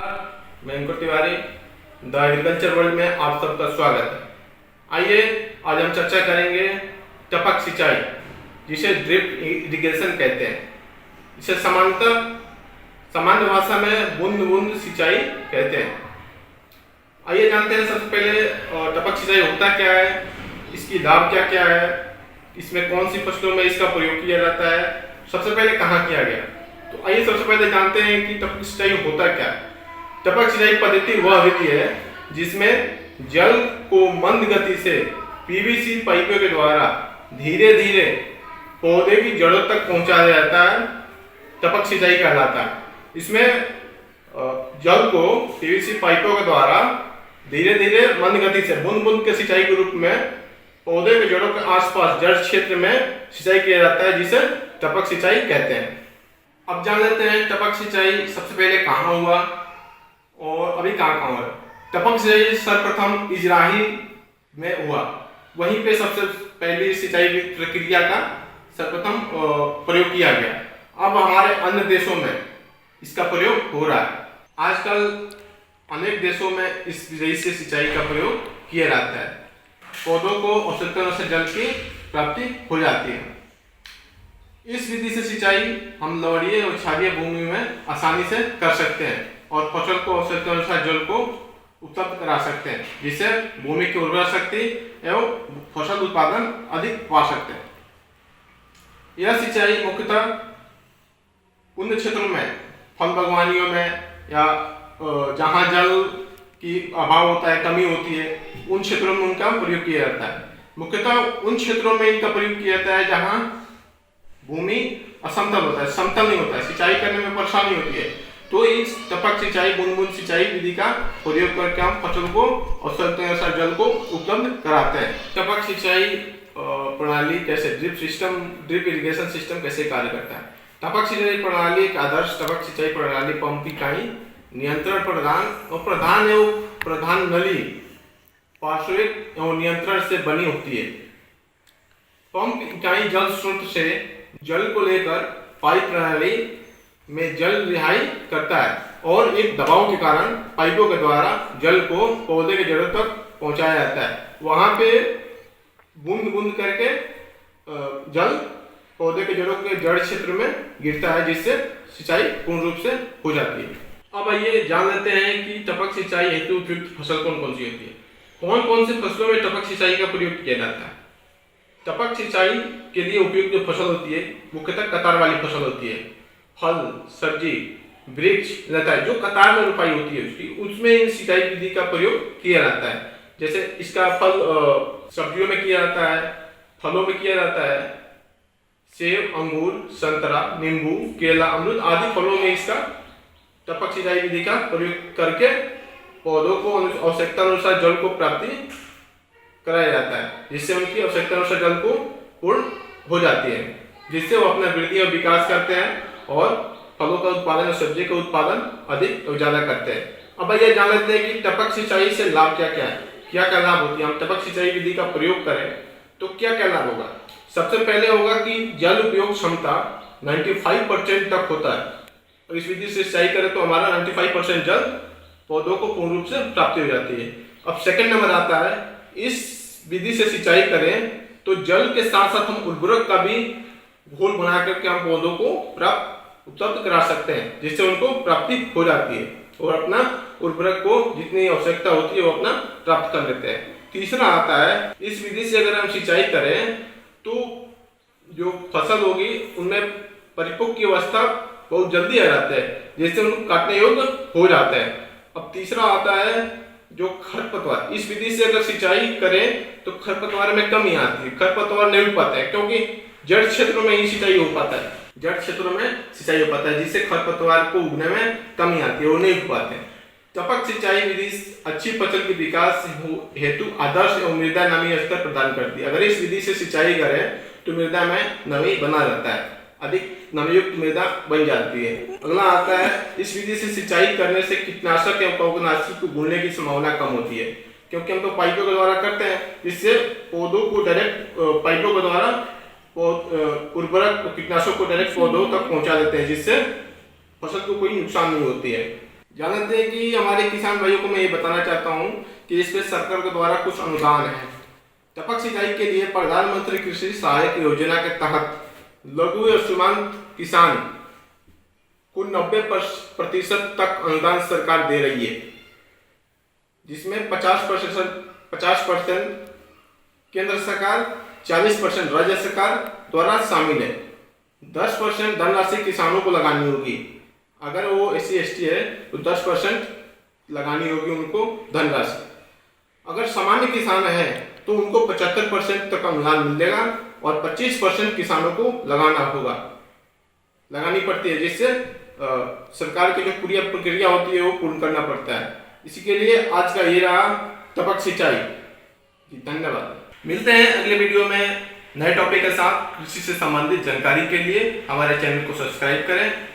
मैं अंकुर Tiwari the agriculture world में आप सबका स्वागत है। आइए आज हम चर्चा करेंगे टपक सिंचाई, जिसे ड्रिप इरिगेशन कहते हैं। इसे सामान्य भाषा में बूंद बूंद सिंचाई कहते हैं। आइए जानते हैं सबसे पहले टपक सिंचाई होता क्या है, इसकी लाभ क्या क्या है, इसमें कौन सी फसलों में इसका प्रयोग किया जाता है, सबसे पहले कहाँ किया गया। तो आइए सबसे पहले जानते हैं कि टपक सिंचाई होता क्या है। टपक सिंचाई पद्धति वह विधि है जिसमें जल को मंद गति से पीवीसी पाइपों के द्वारा धीरे धीरे पौधे की जड़ों तक पहुंचाया जाता है। टपक सिंचाई कहलाता है। इसमें जल को पीवीसी पाइपों के द्वारा धीरे धीरे मंद गति से बूंद बूंद के सिंचाई के रूप में पौधे के जड़ों के आसपास जड़ क्षेत्र में सिंचाई किया जाता है, जिसे टपक सिंचाई कहते हैं। अब जान लेते हैं टपक सिंचाई सबसे पहले कहाँ हुआ और अभी कहाँ हुआ। टपक सिंचाई सर्वप्रथम इजराइल में हुआ। वहीं पे सबसे पहली सिंचाई प्रक्रिया का सर्वप्रथम प्रयोग किया गया। अब हमारे अन्य देशों में इसका प्रयोग हो रहा है। आजकल अनेक देशों में इस विधि से सिंचाई का प्रयोग किया जाता है। पौधों को आवश्यकता से जल की प्राप्ति हो जाती है। इस विधि से सिंचाई हम लवणीय और क्षारीय भूमि में आसानी से कर सकते हैं और फसल को आवश्यकता अनुसार जल को उपलब्ध करा सकते हैं, जिससे भूमि की उर्वरा शक्ति एवं फसल उत्पादन अधिक पा सकते हैं। यह सिंचाई मुख्यतः उन क्षेत्रों में, फल बागवानियों में या जहाँ जल की अभाव होता है, कमी होती है, उन क्षेत्रों में उनका प्रयोग किया जाता है। मुख्यतः उन क्षेत्रों में इनका प्रयोग किया जाता है जहाँ भूमि असमतल होता है, समतल नहीं होता है, सिंचाई करने में परेशानी होती है। तो इस टपक सिंचाई बूंद बूंद सिंचाई विधि का प्रयोग करके हम फसल को आवश्यकता अनुसार जल को उपलब्ध कराते हैं। टपक सिंचाई प्रणाली कैसे, ड्रिप इरिगेशन सिस्टम कैसे कार्य करता है। टपक सिंचाई प्रणाली एक आदर्श टपक सिंचाई प्रणाली पंप इकाई नियंत्रण प्रधान एवं प्रधान नली पार्श्विक एवं नियंत्रण से बनी होती है। पंप इकाई जल स्रोत से जल को लेकर पाइप प्रणाली में जल रिहाई करता है और एक दबाव के कारण पाइपों के द्वारा जल को पौधे के जड़ों तक पहुंचाया जाता है। वहां पे बूंद बूंद करके जल पौधे के जड़ों के जड़ क्षेत्र में गिरता है, जिससे सिंचाई पूर्ण रूप से हो जाती है। अब आइए जान लेते हैं कि टपक सिंचाई हेतु उपयुक्त फसल कौन कौन सी होती है। कौन कौन से फसलों में टपक सिंचाई का प्रयोग किया जाता है। टपक सिंचाई के लिए उपयुक्त जो फसल होती है मुख्यतः कतार वाली फसल होती है। फल, सब्जी, वृक्ष, लता जो कतार में रोपाई होती है उसमें इन सिंचाई विधि का प्रयोग किया जाता है। जैसे इसका फल सब्जियों में किया जाता है, फलों में किया जाता है। सेब, अंगूर, संतरा, नींबू, केला, अमरूद आदि फलों में इसका टपक सिंचाई विधि का प्रयोग करके पौधों को आवश्यकता अनुसार जल को प्राप्ति कराया जाता है, जिससे उनकी आवश्यकता अनुसार जल को पूर्ण हो जाती है, जिससे वो अपना वृद्धि और विकास करते हैं और फलों का उत्पादन और सब्जी का उत्पादन अधिक और ज्यादा करते हैं। अब आइए जान लेते हैं कि टपक सिंचाई से लाभ क्या क्या है, क्या क्या लाभ होती है। हम टपक सिंचाई विधि का प्रयोग करें तो क्या क्या लाभ होगा। सबसे पहले होगा कि जल उपयोग क्षमता 95% तक होता है। और इस विधि से सिंचाई करें तो हमारा 95% जल पौधों को पूर्ण रूप से प्राप्ति हो जाती है। अब सेकंड नंबर आता है, इस विधि से सिंचाई करें तो जल के साथ साथ हम उर्वरक का भी घोल बना करके हम पौधों को उपलब्ध करा सकते हैं, जिससे उनको प्राप्ति हो जाती है और अपना उर्वरक को जितनी आवश्यकता होती है वो अपना प्राप्त कर लेते हैं। तीसरा आता है, इस विधि से अगर हम सिंचाई करें तो जो फसल होगी उनमें परिपक्व की अवस्था बहुत जल्दी आ जाता है, जिससे उनको काटने योग्य हो जाता है। अब तीसरा आता है जो खरपतवार। इस विधि से अगर सिंचाई करें तो खरपतवार में कमी आती है, खरपतवार नहीं उग पाता है, क्योंकि जड़ क्षेत्रों में ही सिंचाई हो पाता है, जड़ क्षेत्रों में सिंचाई हो पाता है, जिससे खरपतवार को उगने में कमी आती है, वो नहीं उग पाते हैं। टपक सिंचाई विधि अच्छी फसल के विकास हेतु आदर्श एवं मृदा नमी स्तर प्रदान करती है। अगर इस विधि से सिंचाई करें तो मृदा में नमी बना रहता है, अधिक नमीयुक्त मृदा बन जाती है। अगला आता है, इस विधि से सिंचाई करने से कीटनाशक एवं कवकनाशी को घुलने की संभावना कम होती है, क्योंकि हम तो पाइपों के द्वारा करते हैं, जिससे पौधों को डायरेक्ट पाइपों के द्वारा उर्वरक कीटनाशक को डायरेक्ट पौधों तक पहुंचा देते हैं, जिससे फसल को कोई नुकसान नहीं होती है। जानते हैं कि हमारे किसान भाइयों को मैं ये बताना चाहता हूँ कि इस पे सरकार के द्वारा कुछ अनुदान है। टपक सिंचाई के लिए प्रधानमंत्री कृषि सहायक योजना के तहत लघु और सीमांत किसान को 90% तक अनुदान सरकार दे रही है, जिसमें 50% केंद्र सरकार, 40% राज्य सरकार द्वारा शामिल है। 10% धनराशि किसानों को लगानी होगी। अगर वो SC/ST है तो 10% लगानी होगी उनको धनराशि। अगर सामान्य किसान है तो उनको 75% तक अनुदान मिलेगा और 25% किसानों को लगानी पड़ती है, जिससे सरकार की जो पूरी प्रक्रिया होती है वो पूर्ण करना पड़ता है। इसी के लिए आज का ये रहा टपक सिंचाई। धन्यवाद। मिलते हैं अगले वीडियो में नए टॉपिक के साथ। कृषि से संबंधित जानकारी के लिए हमारे चैनल को सब्सक्राइब करें